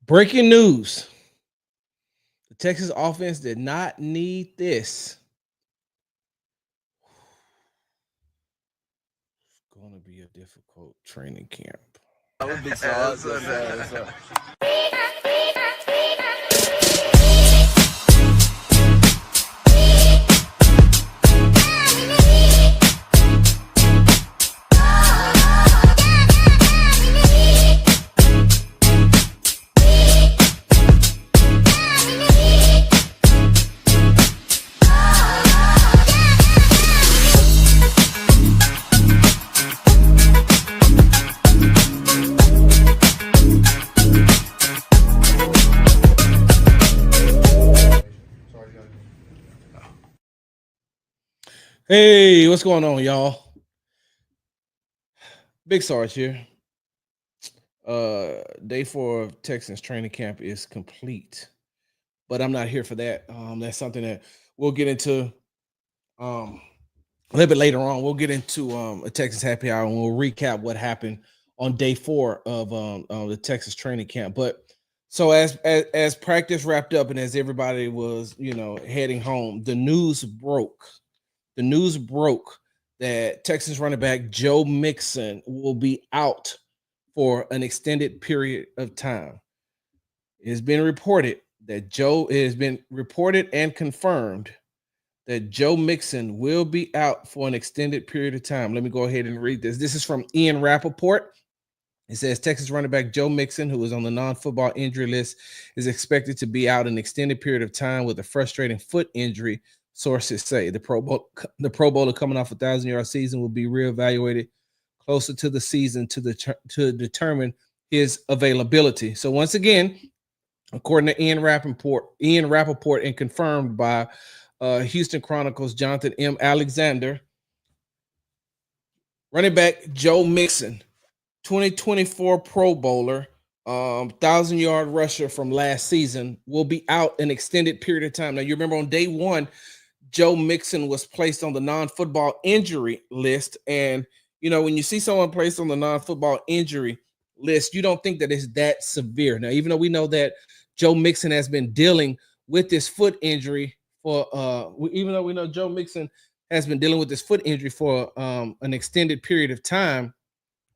Breaking news. The Texas offense did not need this. It's going to be a difficult training camp. That would be so awesome. Hey, what's going on, y'all? Big Sarge here. Day 4 of Texans training camp is complete, but I'm not here for that. That's something that we'll get into a little bit later on. We'll get into a Texas happy hour and we'll recap what happened on day 4 of the Texas training camp. But so as practice wrapped up and as everybody was heading home, the news broke. The news broke that Texans running back Joe Mixon will be out for an extended period of time. It has been reported and confirmed that Joe Mixon will be out for an extended period of time. Let me go ahead and read this. This is from Ian Rappaport. It says Texas running back Joe Mixon, who is on the non-football injury list, is expected to be out an extended period of time with a frustrating foot injury. Sources say the Pro Bowler coming off a 1,000-yard season will be reevaluated closer to the season to determine his availability. So once again, according to Ian Rappaport, and confirmed by Houston Chronicles Jonathan M. Alexander, running back Joe Mixon, 2024 Pro Bowler, 1,000-yard rusher from last season, will be out an extended period of time. Now, you remember on day 1, Joe Mixon was placed on the non-football injury list. And, when you see someone placed on the non-football injury list, you don't think that it's that severe. Now, even though we know that Joe Mixon has been dealing with this foot injury for, even though we know Joe Mixon has been dealing with this foot injury for an extended period of time,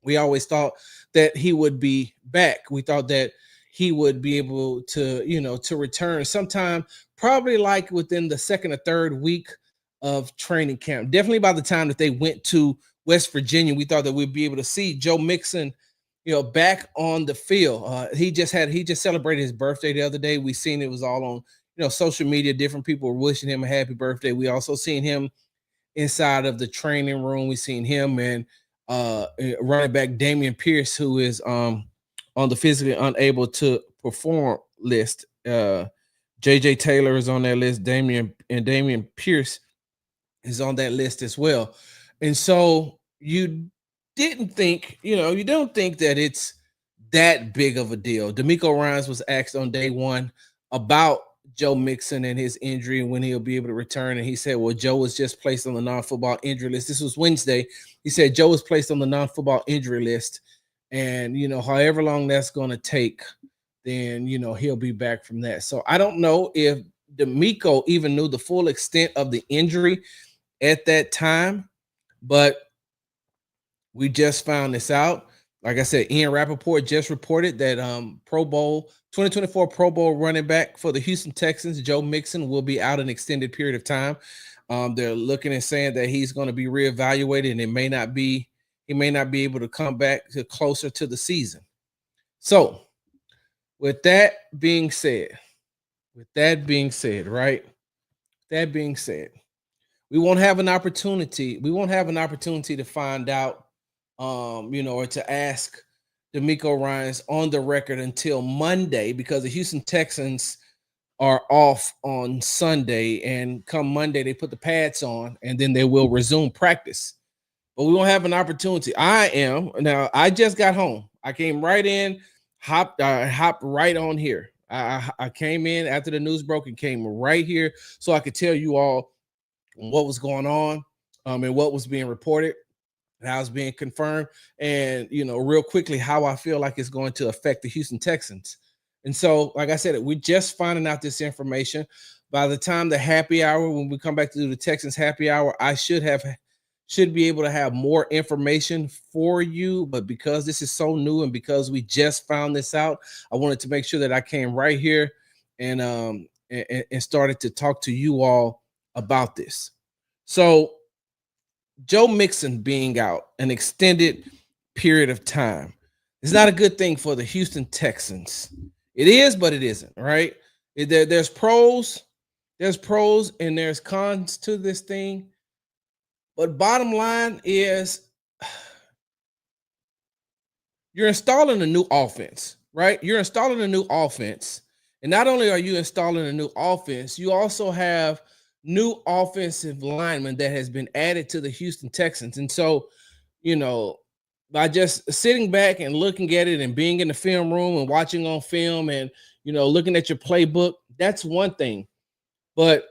we always thought that he would be back. We thought that he would be able to, to return sometime, probably like within the second or third week of training camp. Definitely by the time that they went to West Virginia, we thought that we'd be able to see Joe Mixon, back on the field. He just celebrated his birthday the other day. We seen it was all on, social media. Different people were wishing him a happy birthday. We also seen him inside of the training room. We seen him and running back Damian Pierce, who is on the physically unable to perform list. JJ Taylor is on that list. Damian Pierce is on that list as well. And so you don't think that it's that big of a deal. D'Amico Ryans was asked on day 1 about Joe Mixon and his injury and when he'll be able to return. And he said, well, Joe was just placed on the non-football injury list. This was Wednesday. He said Joe was placed on the non-football injury list. And, however long that's going to take, then, he'll be back from that. So I don't know if D'Amico even knew the full extent of the injury at that time, but we just found this out. Like I said, Ian Rappaport just reported that 2024 Pro Bowl running back for the Houston Texans, Joe Mixon, will be out an extended period of time. They're looking and saying that he's going to be reevaluated, and he may not be able to come back to closer to the season. So, with that being said, right? That being said, we won't have an opportunity to find out, or to ask D'Amico Ryans on the record until Monday, because the Houston Texans are off on Sunday, and come Monday they put the pads on and then they will resume practice. But we won't have an opportunity. I just got home. I came right in, hopped right on here. I came in after the news broke and came right here so I could tell you all what was going on, and what was being reported, and how it's being confirmed, and real quickly how I feel like it's going to affect the Houston Texans. And so, like I said, we're just finding out this information. By the time the happy hour, when we come back to do the Texans happy hour, I should be able to have more information for you. But because this is so new and because we just found this out, I wanted to make sure that I came right here and and started to talk to you all about this. So Joe Mixon being out an extended period of time is not a good thing for the Houston Texans. It is, but it isn't, right? There's pros and there's cons to this thing. But bottom line is you're installing a new offense, right? You're installing a new offense. And not only are you installing a new offense, you also have new offensive linemen that has been added to the Houston Texans. And so, you know, by just sitting back and looking at it and being in the film room and watching on film and, looking at your playbook, that's one thing. But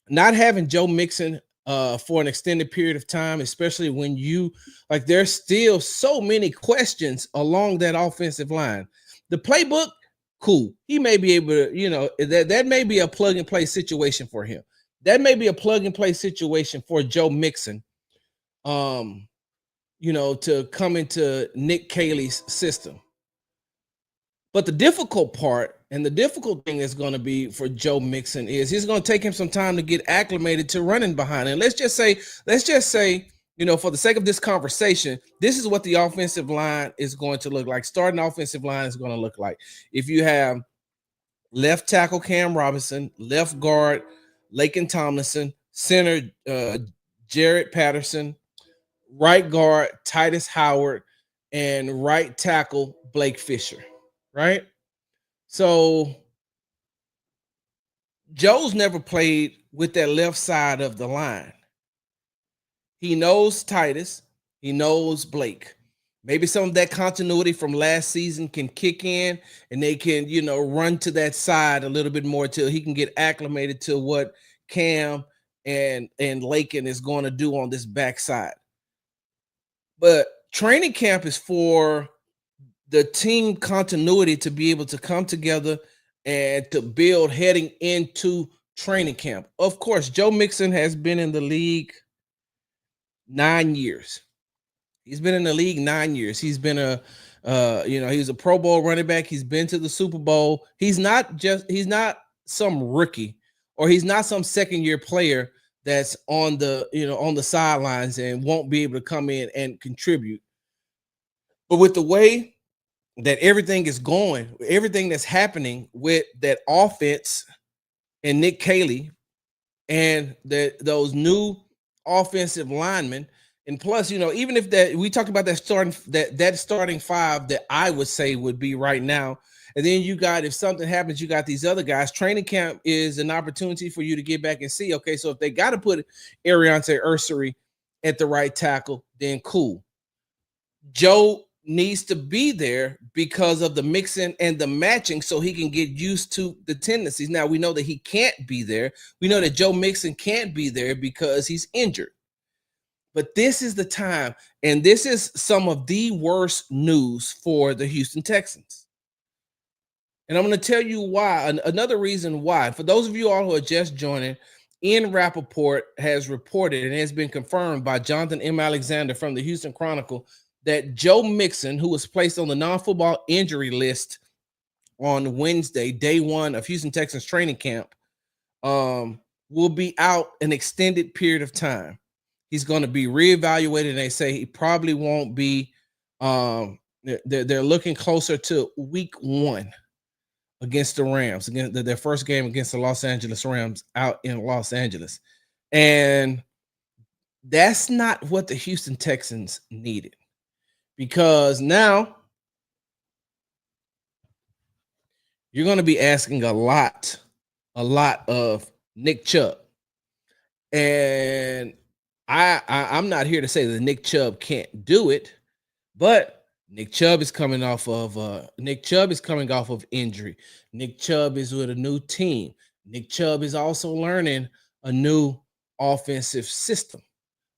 not having Joe Mixon for an extended period of time, especially when there's still so many questions along that offensive line. The playbook, cool. He may be able to, that may be a plug and play situation for him. That may be a plug and play situation for Joe Mixon, to come into Nick Caley's system. But the difficult part and the difficult thing is going to be for Joe Mixon is he's going to take him some time to get acclimated to running behind. And let's just say, for the sake of this conversation, this is what the offensive line is going to look like. Starting offensive line is going to look like. If you have left tackle Cam Robinson, left guard Laken Tomlinson, center Jared Patterson, right guard Titus Howard, and right tackle Blake Fisher, right? So Joe's never played with that left side of the line. He knows Titus. He knows Blake. Maybe some of that continuity from last season can kick in and they can, run to that side a little bit more till he can get acclimated to what Cam and Laken is going to do on this backside. But training camp is for the team continuity to be able to come together and to build heading into training camp. Of course, Joe Mixon has been in the league 9 years. He's been in the league 9 years. He's been he's a Pro Bowl running back. He's been to the Super Bowl. He's not some rookie or he's not some second year player that's on the sidelines and won't be able to come in and contribute. But with the way that everything is going, everything that's happening with that offense and Nick Caley and those new offensive linemen, and plus, even if that we talked about that starting five that I would say would be right now, and then you got, if something happens, you got these other guys. Training camp is an opportunity for you to get back and see, okay, so if they got to put Ariante Ursary at the right tackle, then cool. Joe needs to be there because of the mixing and the matching so he can get used to the tendencies. Now, we know that he can't be there. We know that Joe Mixon can't be there because he's injured. But this is the time, and this is some of the worst news for the Houston Texans. And I'm going to tell you why. Another reason why. For those of you all who are just joining, Ian Rappaport has reported and has been confirmed by Jonathan M. Alexander from the Houston Chronicle that Joe Mixon, who was placed on the non-football injury list on Wednesday, day one of Houston Texans training camp, will be out an extended period of time. He's going to be reevaluated, and they say he probably won't be. They're looking closer to week 1 against the Rams, against their first game against the Los Angeles Rams out in Los Angeles. And that's not what the Houston Texans needed, because now you're going to be asking a lot of Nick Chubb. And I'm not here to say that Nick Chubb can't do it, but Nick Chubb is coming off of injury. Nick Chubb is with a new team. Nick Chubb is also learning a new offensive system.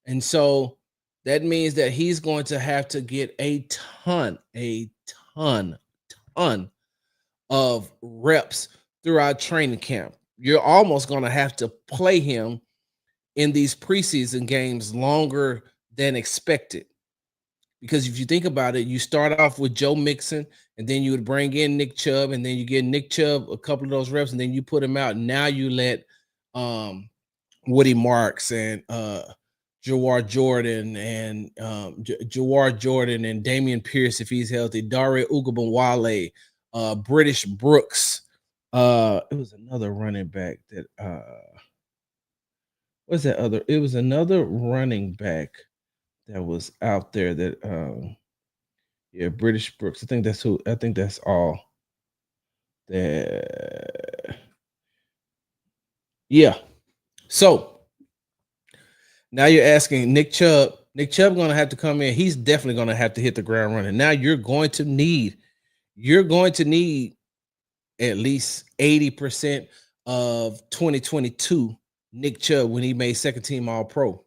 And so that means that he's going to have to get a ton of reps throughout training camp. You're almost going to have to play him in these preseason games longer than expected. Because if you think about it, you start off with Joe Mixon, and then you would bring in Nick Chubb, and then you get Nick Chubb a couple of those reps, and then you put him out. And now you let Woody Marks and Jawar Jordan and Jawar Jordan and Damian Pierce, if he's healthy, Dare Ugabawale, British Brooks. It was another running back that what's that other? It was another running back that was out there that yeah, British Brooks. I think that's who. I think that's all. That yeah. So now you're asking Nick Chubb. Nick Chubb going to have to come in. He's definitely going to have to hit the ground running. Now you're going to need at least 80% of 2022 Nick Chubb when he made second team All Pro.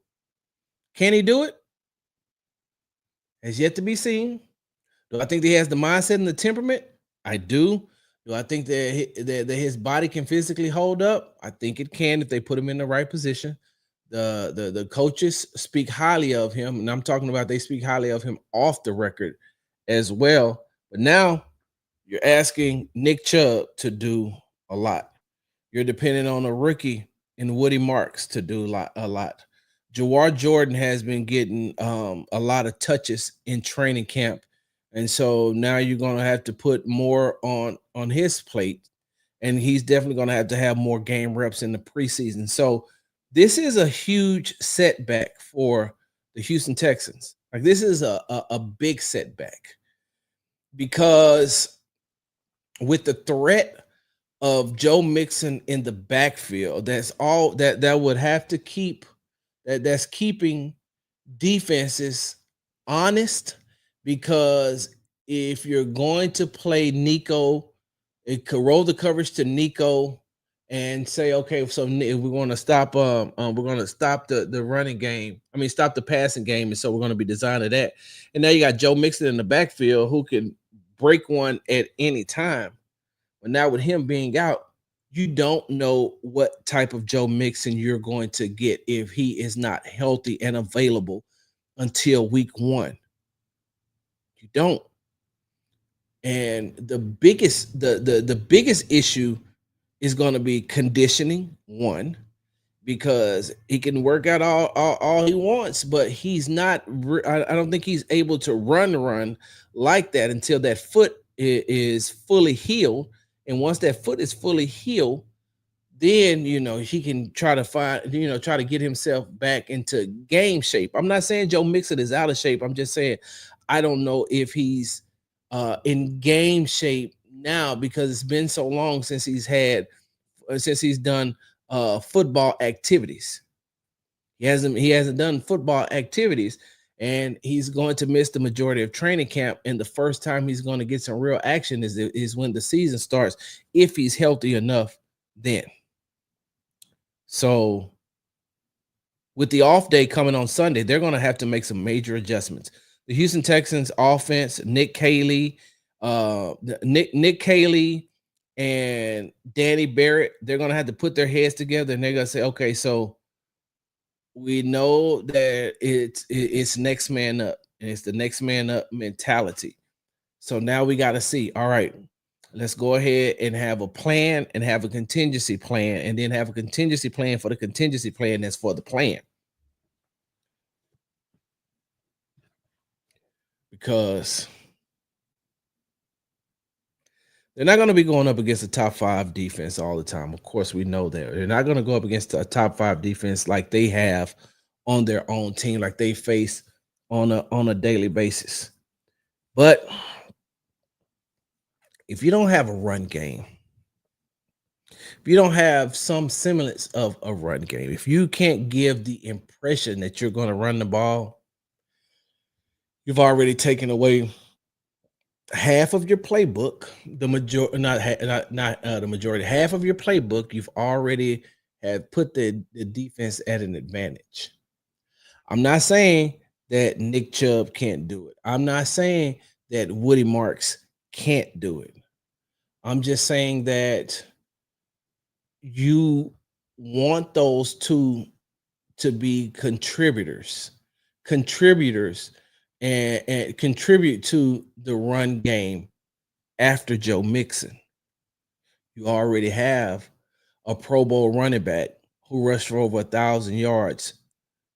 Can he do it? Has yet to be seen. Do I think that he has the mindset and the temperament? I do. Do I think that his body can physically hold up? I think it can if they put him in the right position. The coaches speak highly of him, and I'm talking about they speak highly of him off the record as well. But now you're asking Nick Chubb to do a lot. You're depending on a rookie in Woody Marks to do a lot. Jawar Jordan has been getting a lot of touches in training camp, and so now you're going to have to put more on his plate, and he's definitely going to have more game reps in the preseason. So this is a huge setback for the Houston Texans. Like this is a big setback because with the threat of Joe Mixon in the backfield, that's all that would have to keep that's keeping defenses honest, because if you're going to play Nico, it could roll the coverage to Nico and say, okay, so we're going to stop we're going to stop the running game. I mean, stop the passing game, and so we're going to be designing that. And now you got Joe Mixon in the backfield who can break one at any time. But now with him being out, you don't know what type of Joe Mixon you're going to get if he is not healthy and available until week 1. You don't. And the biggest issue is going to be conditioning, one, because he can work out all he wants, but he's not I don't think he's able to run like that until that foot is fully healed. And once that foot is fully healed, then he can try to get himself back into game shape. I'm not saying Joe Mixon is out of shape. I'm just saying I don't know if he's in game shape now, because it's been so long since he's done football activities. He hasn't done football activities, and he's going to miss the majority of training camp. And the first time he's going to get some real action is when the season starts, if he's healthy enough then. So with the off day coming on Sunday, they're going to have to make some major adjustments. The Houston Texans offense, Nick Caley and Danny Barrett, they're going to have to put their heads together, and they're going to say, okay, so we know that it's next man up, and it's the next man up mentality. So now we got to see, all right, let's go ahead and have a plan and have a contingency plan, and then have a contingency plan for the contingency plan that's for the plan. Because they're not going to be going up against a top 5 defense all the time. Of course, we know that. They're not going to go up against a top 5 defense like they have on their own team, like they face on a daily basis. But if you don't have a run game, if you don't have some semblance of a run game, if you can't give the impression that you're going to run the ball, you've already taken away half of your playbook. The majority, not the majority, half of your playbook. You've already have put the defense at an advantage. I'm not saying that Nick Chubb can't do it. I'm not saying that Woody Marks can't do it. I'm just saying that you want those two to be contributors, and contribute to the run game after Joe Mixon. You already have a Pro Bowl running back who rushed for over 1,000 yards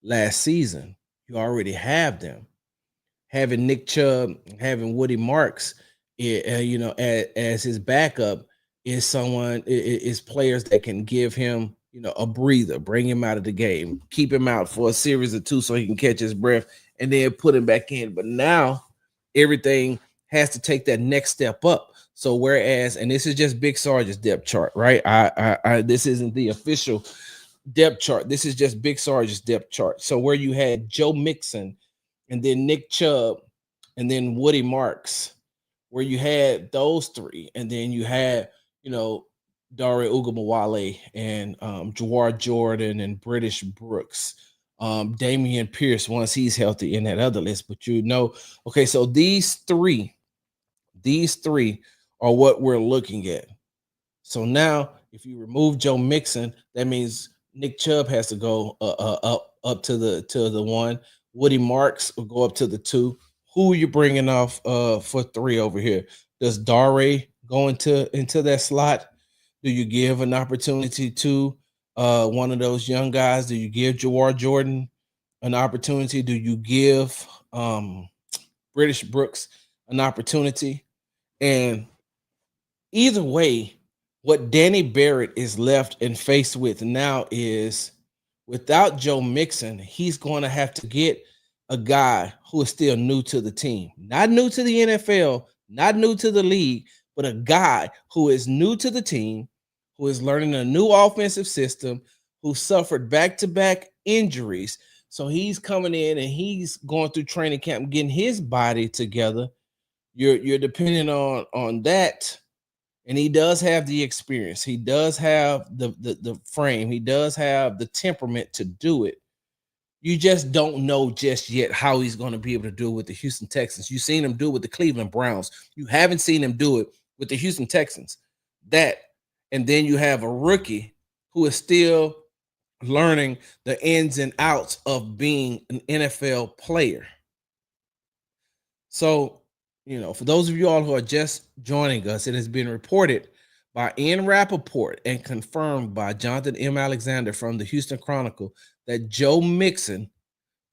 last season. You already have them. Having Nick Chubb, having Woody Marks, as his backup is is players that can give him, a breather, bring him out of the game, keep him out for a series or two so he can catch his breath, and then put him back in. But now everything has to take that next step up. So whereas, and this is just Big Sarge's depth chart, right? I this isn't the official depth chart. This is just Big Sarge's depth chart. So where you had Joe Mixon and then Nick Chubb and then Woody Marks, where you had those three, and then you had, Dare Ugumawale and Jawar Jordan and British Brooks, Damian Pierce once he's healthy in that other list. But okay, so these three are what we're looking at. So now, if you remove Joe Mixon, that means Nick Chubb has to go up to the one. Woody Marks will go up to the two. Who are you bringing off for three over here? Does Dare go into that slot? Do you give an opportunity to one of those young guys? Do you give Jawar Jordan an opportunity? Do you give British Brooks an opportunity? And either way, what Danny Barrett is left and faced with now is, without Joe Mixon, he's going to have to get a guy who is still new to the team, not new to the NFL, not new to the league, but a guy who is new to the team, who is learning a new offensive system, who suffered back-to-back injuries. So he's coming in and he's going through training camp, getting his body together. You're depending on that. And he does have the experience. He does have the frame. He does have the temperament to do it. You just don't know just yet how he's going to be able to do it with the Houston Texans. You've seen him do it with the Cleveland Browns. You haven't seen him do it with the Houston Texans. And then you have a rookie who is still learning the ins and outs of being an NFL player. So, for those of you all who are just joining us, it has been reported by Ian Rappaport and confirmed by Jonathan M. Alexander from the Houston Chronicle that Joe Mixon,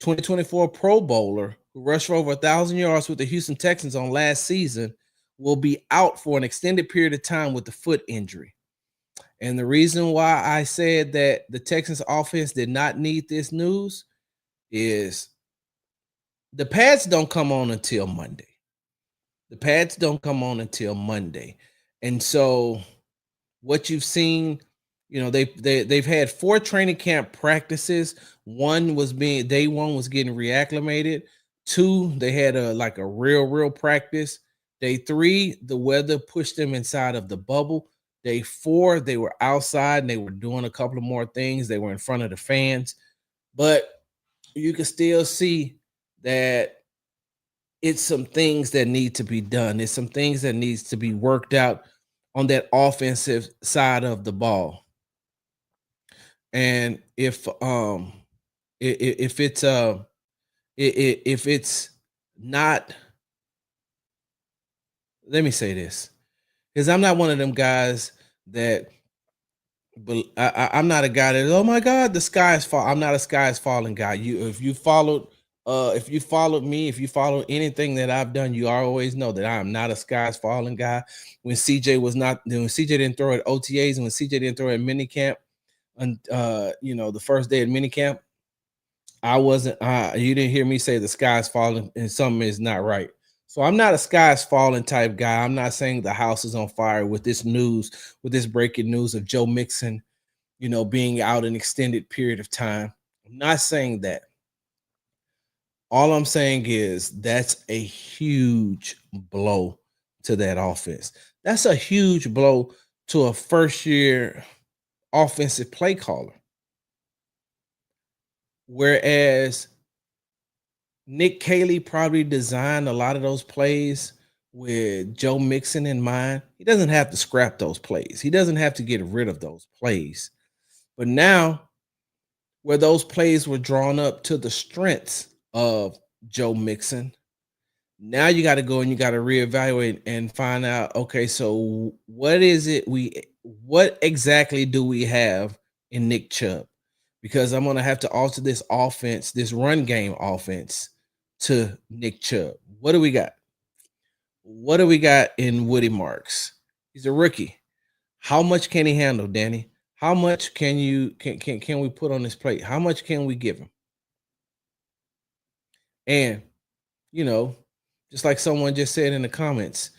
2024 Pro Bowler, who rushed for over 1,000 yards with the Houston Texans on last season, will be out for an extended period of time with the foot injury. And the reason why I said that the Texans offense did not need this news is the pads don't come on until Monday. And so what you've seen, they've had 4 training camp practices. Day one was getting reacclimated. 2, they had a real practice. Day 3, the weather pushed them inside of the bubble. Day 4, they were outside and they were doing a couple of more things. They were in front of the fans, but you can still see that it's some things that need to be done. It's some things that needs to be worked out on that offensive side of the ball. And if it's not, let me say this, because I'm not one of them guys that, but I'm not a guy that, oh my God, the sky is falling. I'm not a sky is falling guy. If you followed me, if you follow anything that I've done, you always know that I am not a sky is falling guy. When CJ didn't throw at OTAs, and when CJ didn't throw at minicamp, and the first day at minicamp, I wasn't. You didn't hear me say the sky is falling and something is not right. So I'm not a sky is falling type guy. I'm not saying the house is on fire with this news, with this breaking news of Joe Mixon, being out an extended period of time. I'm not saying that. All I'm saying is that's a huge blow to that offense. That's a huge blow to a first-year offensive play caller. Whereas Nick Caley probably designed a lot of those plays with Joe Mixon in mind, he doesn't have to scrap those plays. He doesn't have to get rid of those plays. But now, where those plays were drawn up to the strengths of Joe Mixon, now you got to go and you got to reevaluate and find out, okay, so what exactly do we have in Nick Chubb? Because I'm going to have to alter this offense, this run game offense to Nick Chubb. What do we got? What do we got in Woody Marks? He's a rookie. How much can he handle, Danny? How much can we put on his plate? How much can we give him? And you know, just like someone just said in the comments,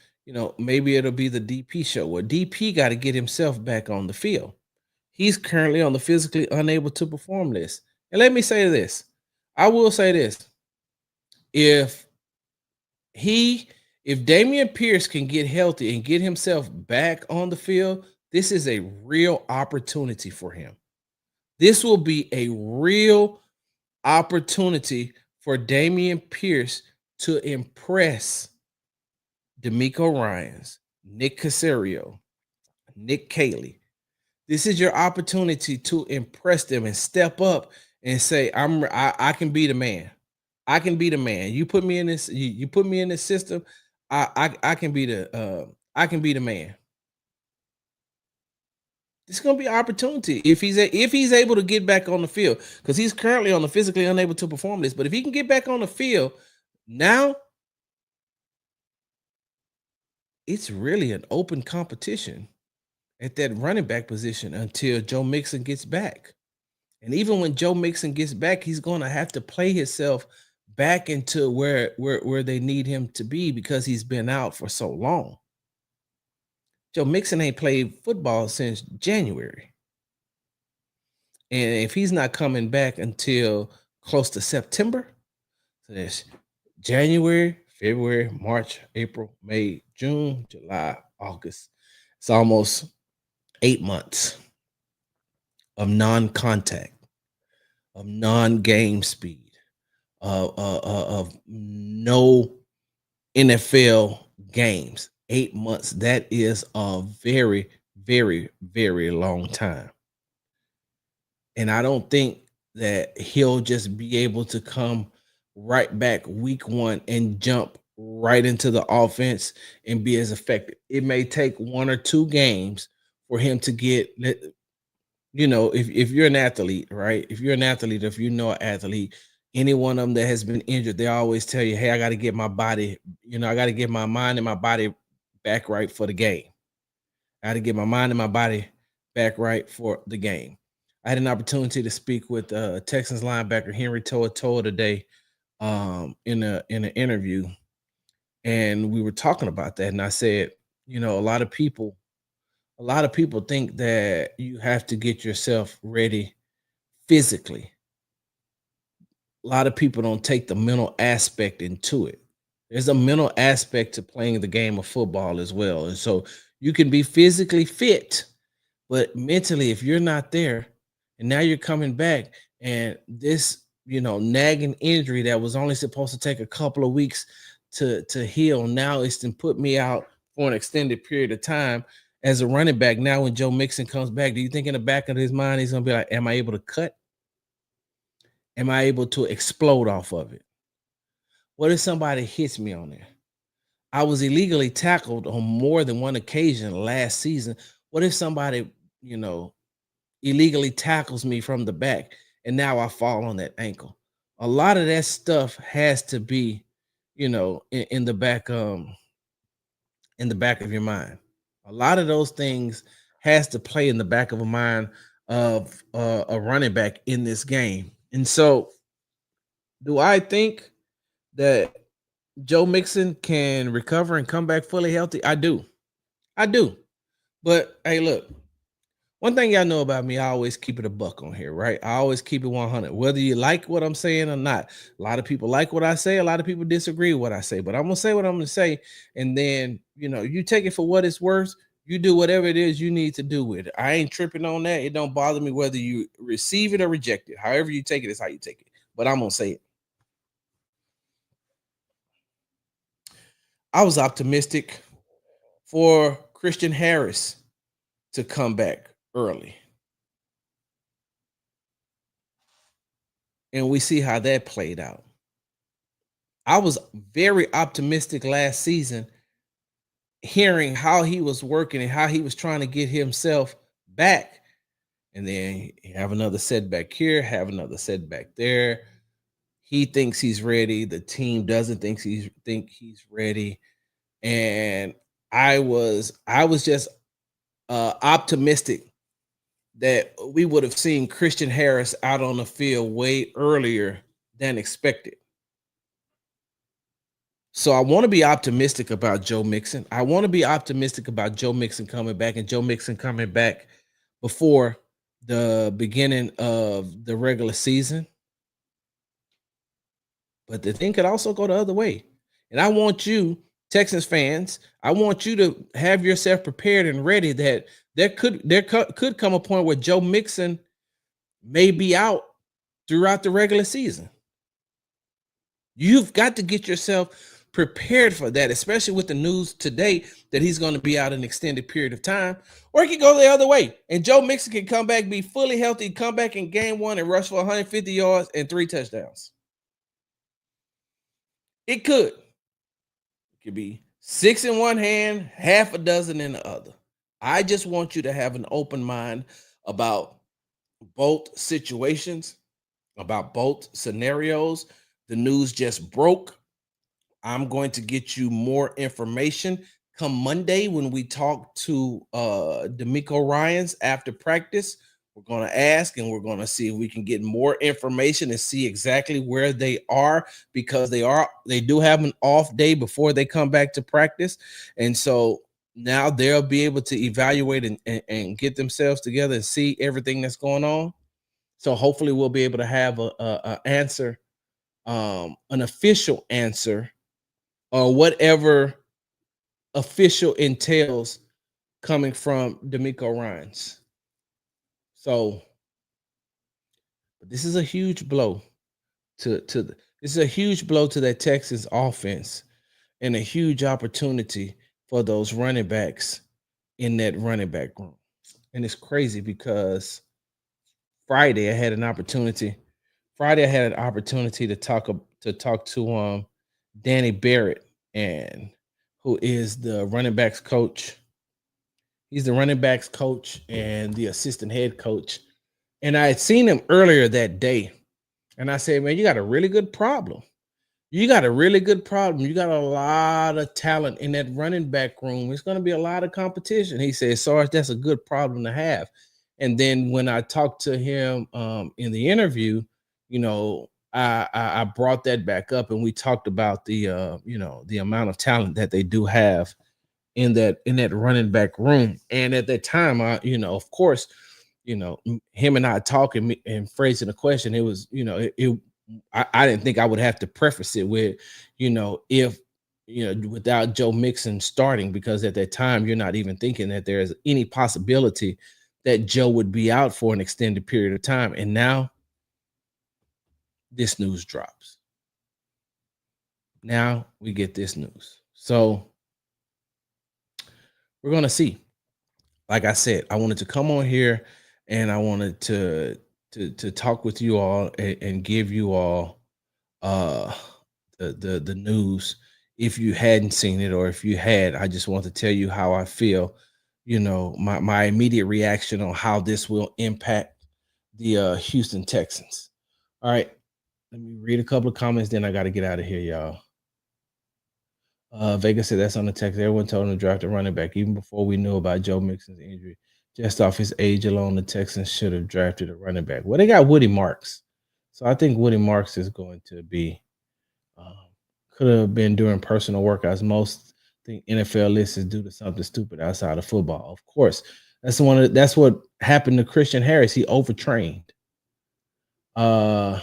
maybe it'll be the DP show. Well, DP got to get himself back on the field. He's currently on the physically unable to perform list. And let me say this. I will say this. If Dameon Pierce can get healthy and get himself back on the field, this is a real opportunity for him. This will be a real opportunity for Dameon Pierce to impress D'Amico Ryans, Nick Caserio, Nick Caley. This is your opportunity to impress them and step up and say, I can be the man. I can be the man. You put me in this, you put me in this system. I can be the man. It's gonna be an opportunity if he's able to get back on the field, because he's currently on the physically unable to perform this. But if he can get back on the field, now it's really an open competition at that running back position until Joe Mixon gets back. And even when Joe Mixon gets back, he's going to have to play himself back into where they need him to be, because he's been out for so long. Joe Mixon ain't played football since January. And if he's not coming back until close to September, so that's January, February, March, April, May, June, July, August. It's almost 8 months of non-contact, of non-game speed, of no NFL games. 8 months. That is a very, very, very long time. And I don't think that he'll just be able to come right back week one and jump right into the offense and be as effective. It may take 1 or 2 games for him to get, if you're an athlete, right? If you're an athlete, if you know an athlete, any one of them that has been injured, they always tell you, hey, I got to get my body, I got to get my mind and my body back right for the game. I got to get my mind and my body back right for the game. I had an opportunity to speak with Texans linebacker Henry Toa today in an interview, and we were talking about that. And I said, a lot of people think that you have to get yourself ready physically. A lot of people don't take the mental aspect into it. There's a mental aspect to playing the game of football as well. And so you can be physically fit, but mentally, if you're not there, and now you're coming back, and this, nagging injury that was only supposed to take a couple of weeks to heal, now it's to put me out for an extended period of time as a running back. Now, when Joe Mixon comes back, do you think in the back of his mind he's gonna be like, "Am I able to cut? Am I able to explode off of it? What if somebody hits me on there? I was illegally tackled on more than one occasion last season. What if somebody, illegally tackles me from the back and now I fall on that ankle?" A lot of that stuff has to be, in the back, in the back of your mind. A lot of those things has to play in the back of a mind of a running back in this game. And so, do I think that Joe Mixon can recover and come back fully healthy? I do. I do. But hey, look, one thing y'all know about me, I always keep it a buck on here, right? I always keep it 100, whether you like what I'm saying or not. A lot of people like what I say, a lot of people disagree with what I say, but I'm gonna say what I'm gonna say, and then you take it for what it's worth. You do whatever it is you need to do with it. I ain't tripping on that. It don't bother me whether you receive it or reject it. However you take it is how you take it. But I'm gonna say it. I was optimistic for Christian Harris to come back early. And we see how that played out. I was very optimistic last season, hearing how he was working and how he was trying to get himself back. And then have another setback here, have another setback there. He thinks he's ready. The team doesn't think he's ready. And I was just optimistic that we would have seen Christian Harris out on the field way earlier than expected. So I want to be optimistic about Joe Mixon. I want to be optimistic about Joe Mixon coming back and Joe Mixon coming back before the beginning of the regular season. But the thing could also go the other way. And I want you, Texans fans, I want you to have yourself prepared and ready that there could come a point where Joe Mixon may be out throughout the regular season. You've got to get yourself prepared for that, especially with the news today that he's going to be out an extended period of time. Or it could go the other way, and Joe Mixon can come back, be fully healthy, come back in game one and rush for 150 yards and 3 touchdowns. It could. It could be 6 in one hand, half a dozen in the other. I just want you to have an open mind about both situations, about both scenarios. The news just broke. I'm going to get you more information come Monday when we talk to D'Amico Ryans after practice. We're going to ask and we're going to see if we can get more information and see exactly where they are, because they do have an off day before they come back to practice. And so now they'll be able to evaluate and get themselves together and see everything that's going on. So hopefully we'll be able to have a answer, an official answer, or whatever official entails coming from D'Amico Ryans. So, but this is a huge blow this is a huge blow to that Texas offense, and a huge opportunity for those running backs in that running back room. And it's crazy because Friday I had an opportunity. To talk to Danny Barrett, and who is the running backs coach. He's the running backs coach and the assistant head coach. And I had seen him earlier that day. And I said, man, you got a really good problem. You got a really good problem. You got a lot of talent in that running back room. It's going to be a lot of competition. He said, Sarge, that's a good problem to have. And then when I talked to him in the interview, I brought that back up, and we talked about the amount of talent that they do have in that running back room. And at that time, of course, him and I talking and phrasing the question, it was, I didn't think I would have to preface it with, if, without Joe Mixon starting, because at that time, you're not even thinking that there's any possibility that Joe would be out for an extended period of time. And now this news drops. Now we get this news. So we're going to see. Like I said, I wanted to come on here and I wanted to talk with you all and give you all the news. If you hadn't seen it, or if you had, I just want to tell you how I feel. My immediate reaction on how this will impact the Houston Texans. All right, let me read a couple of comments, then I got to get out of here, y'all. Vegas said that's on the text. Everyone told him to draft a running back even before we knew about Joe Mixon's injury. Just off his age alone, the Texans should have drafted a running back. Well, they got Woody Marks, so I think Woody Marks is going to be. Could have been doing personal workouts. Most think NFL lists is due to something stupid outside of football. Of course, that's what happened to Christian Harris. He overtrained. Did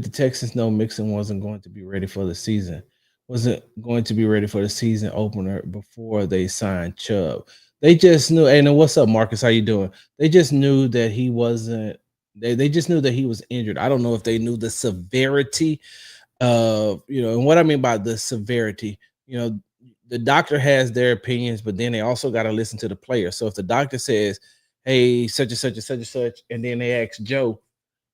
the Texans know Mixon wasn't going to be ready for the season? Wasn't going to be ready for the season opener before they signed Chubb. They just knew. Hey, now what's up, Marcus? How you doing? They just knew that he wasn't. They just knew that he was injured. I don't know if they knew the severity And what I mean by the severity, you know, the doctor has their opinions, but then they also got to listen to the player. So if the doctor says, "Hey, such and such and such and such," and then they ask Joe,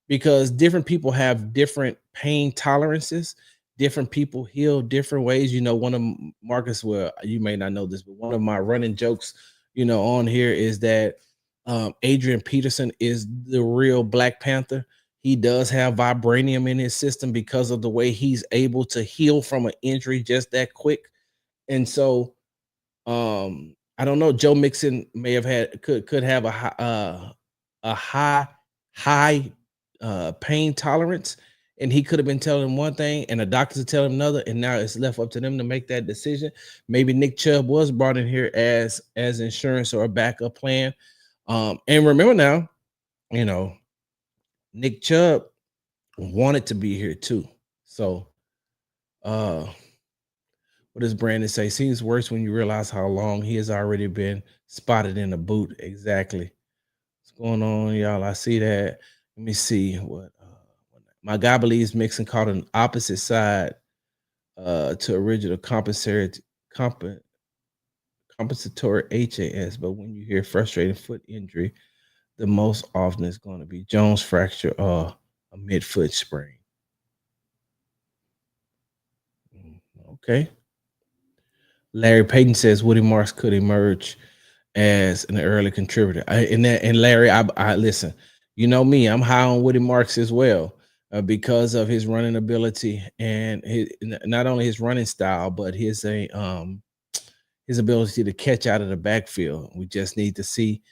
because different people have different pain tolerances. Different people heal different ways. One of Marcus, well, you may not know this, but one of my running jokes, on here is that Adrian Peterson is the real Black Panther. He does have vibranium in his system because of the way he's able to heal from an injury just that quick. And so I don't know. Joe Mixon may have had could have a high pain tolerance, and he could have been telling him one thing, and the doctors tell him another, and now it's left up to them to make that decision. Maybe Nick Chubb was brought in here as insurance or a backup plan. And remember now, you know, Nick Chubb wanted to be here too. So, uh, what does Brandon say? Seems worse when you realize how long he has already been spotted in a boot. Exactly. What's going on, y'all? I see that. Let me see what my guy believes Mixon caught an opposite side to original compensatory HAS, but when you hear frustrating foot injury, the most often is going to be Jones fracture or a midfoot sprain. Okay. Larry Payton says Woody Marks could emerge as an early contributor. And Larry, I listen. You know me, I'm high on Woody Marks as well because of his running ability and not only his running style, but his ability to catch out of the backfield. We just need to see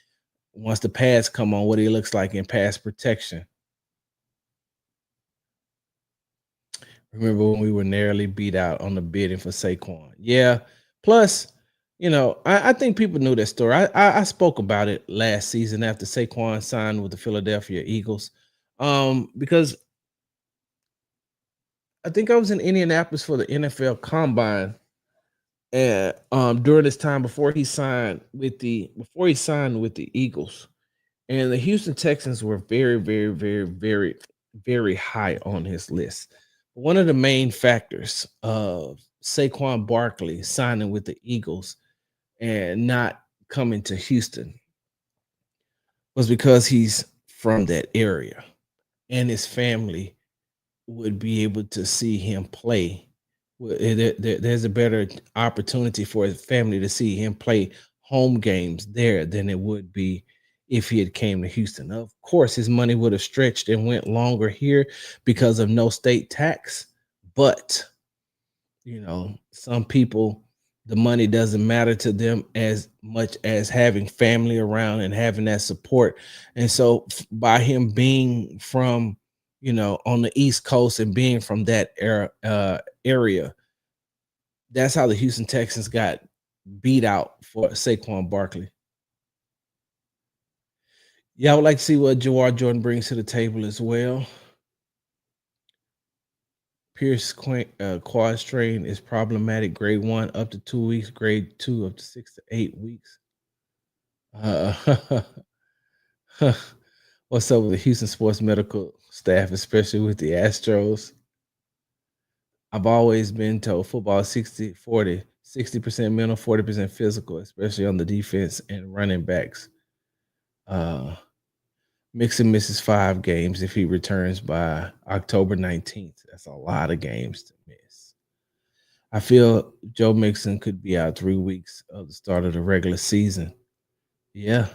once the pads come on what he looks like in pass protection. Remember when we were narrowly beat out on the bidding for Saquon? Yeah. Plus, I think people knew that story. I spoke about it last season after Saquon signed with the Philadelphia Eagles, because I think I was in Indianapolis for the NFL Combine, and during this time before he signed with the Eagles, and the Houston Texans were very, very, very, very, very high on his list. One of the main factors of Saquon Barkley signing with the Eagles and not coming to Houston was because he's from that area and his family would be able to see him play. There's a better opportunity for his family to see him play home games there than it would be if he had came to Houston. Of course, his money would have stretched and went longer here because of no state tax, but some people, the money doesn't matter to them as much as having family around and having that support. And so by him being from, on the East Coast and being from that area, that's how the Houston Texans got beat out for Saquon Barkley. Yeah, I would like to see what Jawar Jordan brings to the table as well. Pierce quad strain is problematic. Grade 1 up to 2 weeks. Grade 2 up to 6 to 8 weeks. Uh, what's up with the Houston sports medical staff, especially with the Astros? I've always been told football 60-40, 60% mental, 40% physical, especially on the defense and running backs. Mixon misses 5 games if he returns by October 19th. That's a lot of games to miss. I feel Joe Mixon could be out 3 weeks of the start of the regular season. Yeah.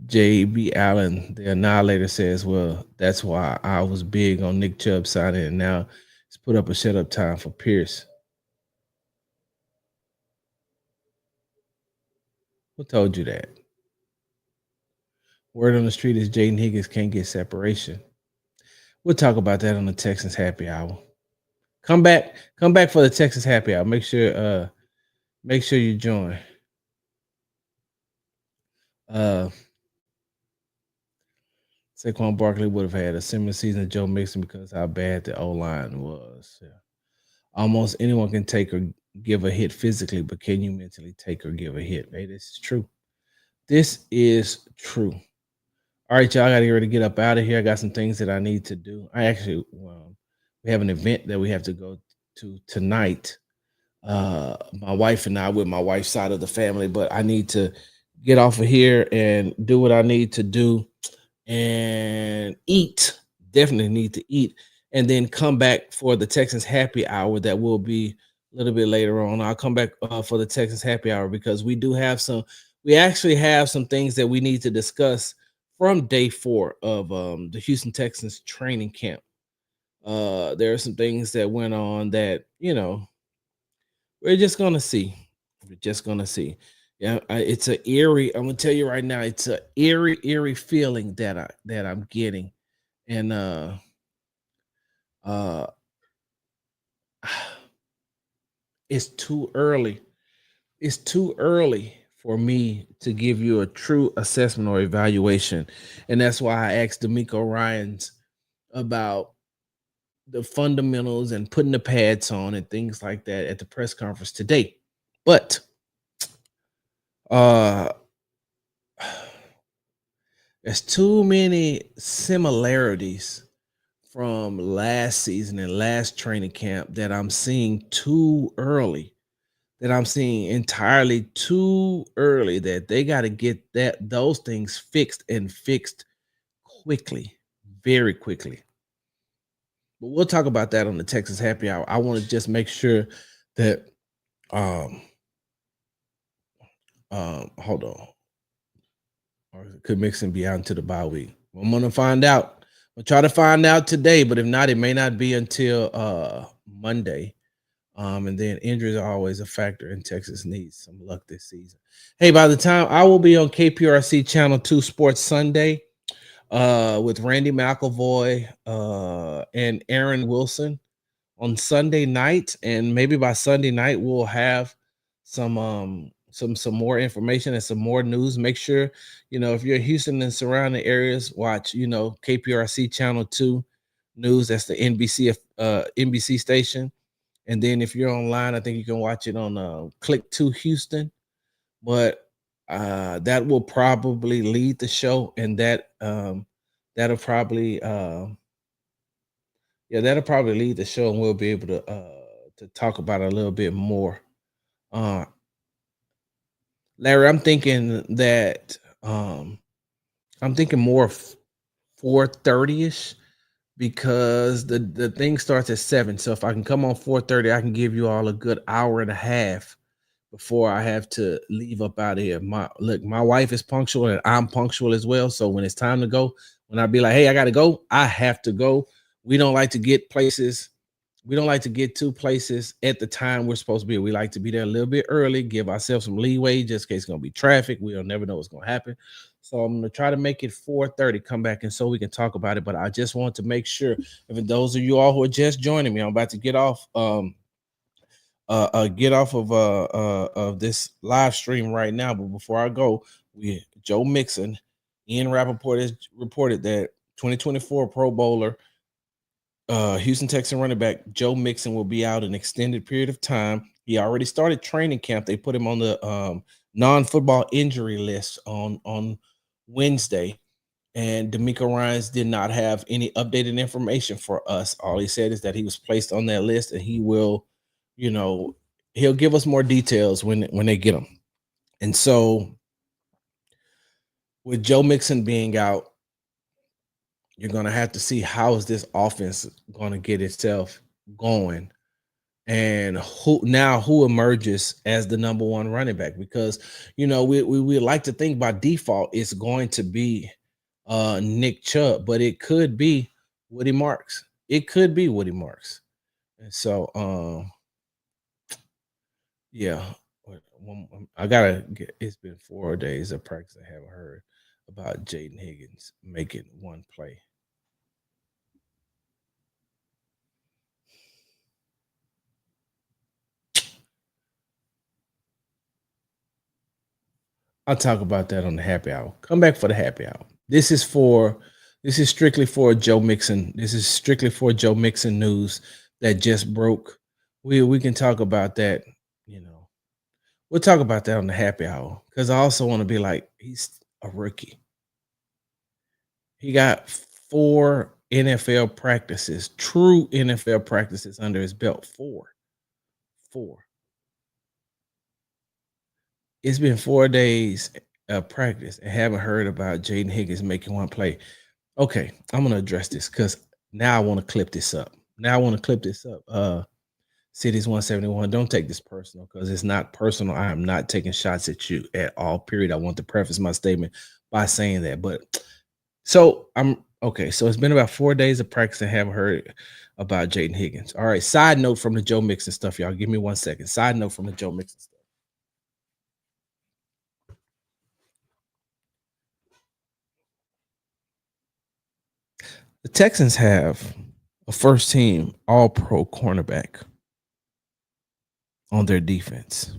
JB Allen, the Annihilator, says, well, that's why I was big on Nick Chubb signing, and now it's put up a shut-up time for Pierce. Who told you that? Word on the street is Jaden Higgins can't get separation. We'll talk about that on the Texans Happy Hour. Come back for the Texas Happy Hour. Make sure you join. Saquon Barkley would have had a similar season to Joe Mixon because how bad the O-line was. Yeah. Almost anyone can take or give a hit physically, but can you mentally take or give a hit? Hey, this is true. This is true. All right, y'all. I got to get ready to get up out of here. I got some things that I need to do. We have an event that we have to go to tonight. My wife and I, with my wife's side of the family, but I need to get off of here and do what I need to do and eat. Definitely need to eat, and then come back for the Texans happy hour. That will be a little bit later on. I'll come back for the Texans happy hour because we do have some. We actually have some things that we need to discuss from day 4 of the Houston Texans training camp. There are some things that went on that we're just gonna see. We're just gonna see. Yeah, it's a eerie. I'm gonna tell you right now, it's a eerie feeling that I'm getting, and uh, it's too early. It's too early for me to give you a true assessment or evaluation, and that's why I asked D'Amico Ryans about the fundamentals and putting the pads on and things like that at the press conference today. But uh there's too many similarities from last season and last training camp that I'm seeing too early, that I'm seeing entirely too early, that they got to get those things fixed and fixed quickly, very quickly. But we'll talk about that on the Texas Happy Hour. I want to just make sure that um hold on. Or could Mixon be out into the bye week? I'm gonna find out. We'll try to find out today, but if not, it may not be until Monday. And then injuries are always a factor, and Texas needs some luck this season. Hey, by the time I will be on KPRC Channel 2 Sports Sunday with Randy McElvoy and Aaron Wilson on Sunday night, and maybe by Sunday night we'll have some more information and some more news. Make sure if you're Houston and surrounding areas, watch KPRC Channel 2 News. That's the NBC station. And then if you're online, I think you can watch it on Click to Houston. But that will probably lead the show, and that'll probably that'll probably lead the show, and we'll be able to talk about it a little bit more. Uh, Larry, I'm thinking that I'm thinking more 4:30 ish because the thing starts at 7. So if I can come on 4:30, I can give you all a good hour and a half before I have to leave up out of here. My wife is punctual and I'm punctual as well. So when it's time to go, when I be like, hey, I gotta go, I have to go. We don't like to get places. We don't like to get to places at the time we're supposed to be. We like to be there a little bit early, give ourselves some leeway just in case it's gonna be traffic. We don't never know what's gonna happen. So I'm gonna try to make it 4:30, come back and so we can talk about it. But I just want to make sure, if those of you all who are just joining me, I'm about to get off of this live stream right now. But before I go, Joe Mixon, Ian Rappaport has reported that 2024 Pro Bowler, Houston Texan running back Joe Mixon will be out an extended period of time. He already started training camp. They put him on the non-football injury list on Wednesday. And D'Amico Ryans did not have any updated information for us. All he said is that he was placed on that list, and he will, he'll give us more details when they get him. And so, with Joe Mixon being out, you're gonna have to see how is this offense going to get itself going, and who emerges as the number one running back, because we like to think by default it's going to be Nick Chubb, but it could be Woody Marks. It could be Woody Marks. And so yeah. I gotta get, it's been 4 days of practice. I haven't heard about Jaden Higgins making one play. I'll talk about that on the happy hour. Come back for the happy hour. This is strictly for Joe Mixon. This is strictly for Joe Mixon news that just broke. We can talk about that, we'll talk about that on the happy hour, because I also want to be like, he's a rookie. He got 4 NFL practices, true NFL practices under his belt. 4. 4. It's been 4 days of practice and haven't heard about Jaden Higgins making one play. Okay, I'm gonna address this because now I want to clip this up. Cities 171. Don't take this personal because it's not personal. I am not taking shots at you at all. Period. I want to preface my statement by saying that. But so I'm okay. So it's been about 4 days of practice and haven't heard about Jaden Higgins. All right. Side note from the Joe Mixon stuff, y'all. Give me 1 second. Side note from the Joe Mixon stuff. The Texans have a first team all pro cornerback on their defense.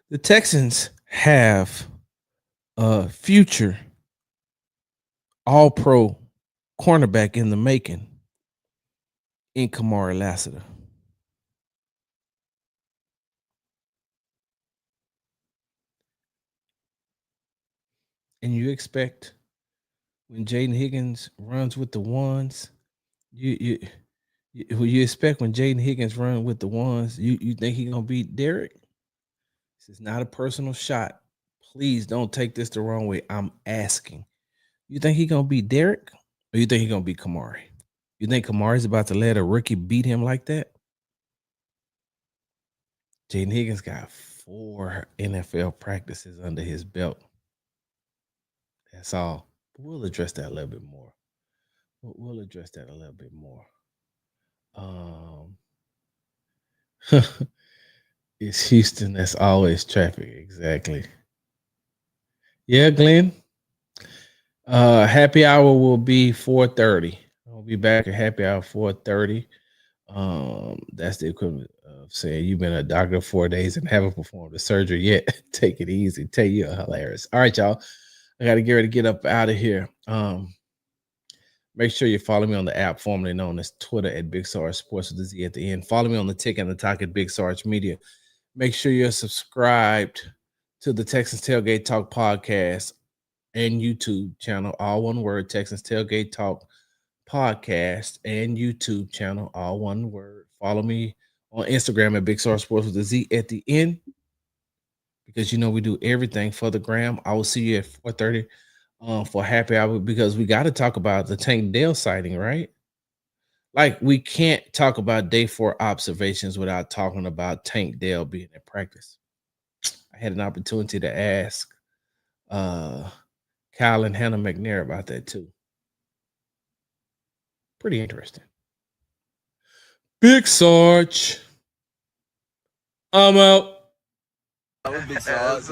The Texans have a future all pro cornerback in the making in Kamari Lassiter. And you expect when Jaden Higgins runs with the ones, you expect when Jaden Higgins run with the ones, you think he's gonna beat Derek? This is not a personal shot. Please don't take this the wrong way. I'm asking. You think he's gonna beat Derek, or you think he's gonna beat Kamari? You think Kamari's about to let a rookie beat him like that? Jaden Higgins got 4 NFL practices under his belt. That's all. But we'll address that a little bit more. We'll address that a little bit more. It's Houston. That's always traffic. Exactly. Yeah, Glenn. Happy hour will be 4:30. I'll be back at happy hour 4:30. That's the equivalent of saying you've been a doctor 4 days and haven't performed a surgery yet. Take it easy. Tell you hilarious. All right, y'all. I gotta get ready to get up out of here. Make sure you follow me on the app formerly known as Twitter at Big Sarge Sports with the Z at the end. Follow me on the Tick and the Talk at Big Sarge Media. Make sure you're subscribed to the Texans Tailgate Talk podcast and YouTube channel, all one word, Texans Tailgate Talk podcast and YouTube channel, all one word. Follow me on Instagram at Big Sarge Sports with the Z at the end, because you know we do everything for the gram. I will see you at 4:30 for happy hour, because we got to talk about the Tank Dell sighting, right? Like, we can't talk about day 4 observations without talking about Tank Dell being at practice. I had an opportunity to ask Kyle and Hannah McNair about that too. Pretty interesting. Big Sarge. I'm out. Big Sarge.